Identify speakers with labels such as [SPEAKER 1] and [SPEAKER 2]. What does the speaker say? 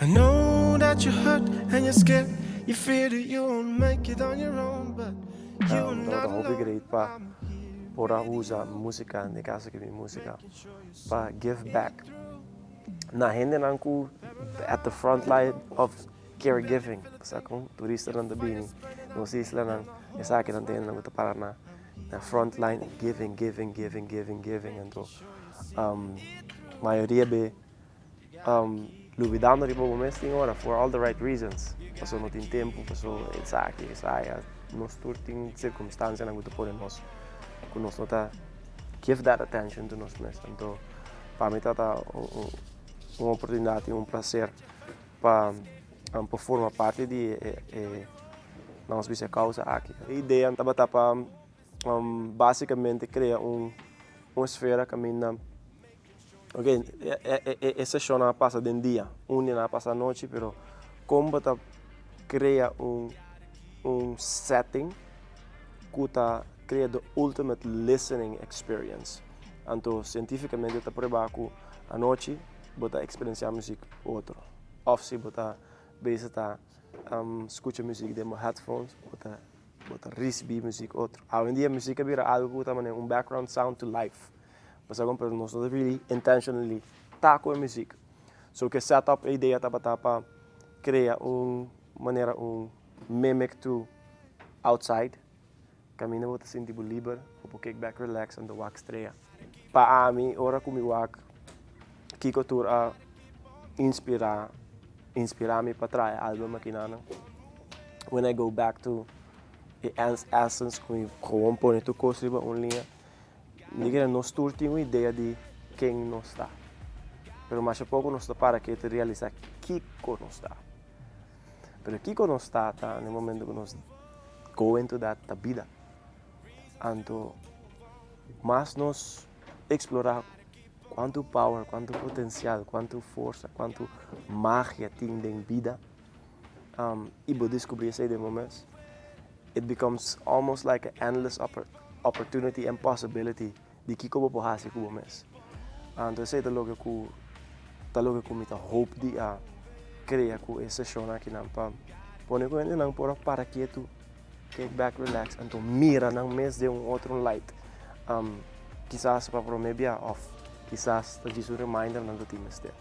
[SPEAKER 1] I know that you're hurt and you're scared. You fear that you won't make it on your own, but you're not
[SPEAKER 2] hobby
[SPEAKER 1] alone.
[SPEAKER 2] great pa pora usa musica, ne caso che mi musica, pa give back. Na hindi nang ku at the front line of caregiving. Sa kung turista ng tabini, no si sila ng Esaki ng tayo nang para na front line giving. Então, maioria be luvidando ripo momento tem hora for all the right reasons. Passou não tem tempo, passou Esaki, nós turting circunstância nang gusto por nós. Kung nós nota give that attention to nós mesmos. Então, para mim tá uma oportunidade, um prazer para formar parte de nossa causa aqui. A ideia é para basicamente criar uma esfera que mina, ok, sessionan passa de dia, não passa a noite, pero como para criar setting que cria the ultimate listening experience. Então, cientificamente está provado que a noite bota experienciar música outro. Of se bota base tá escuta música de headphones, bota receber música outro. Hoje em dia a música vira algo que também background sound to life. Mas agora nós não really intentionally tá com a música. So que setup a ideia tá para criar maneira mimic to outside. Camina bota sentir livre, ou kick back relax and the wax treia. Para mim, ora como wax que cultura inspirar-me para trás album aqui na. When I go back to the essence que compõe tu construir uma linha, ninguém nos tem uma ideia de quem nós está. Pero mais pouco nós está para que te realizar que nós está. Pero que nós está no momento que nós go into that bida. Então, mais nós explorar quanto power, quanto potencial, quanto força, quanto magia tem em vida, e vou descobrir esse momento, it becomes almost like an endless opportunity and possibility de que como pode fazer com o mês. Então, esse é o que me hope de criar com essa session aqui na para pôr com ele não para quieto, kick back, relax, então mira não mês de outro light, quizás para prometer off. Quizás, ito just a reminder ng routine step.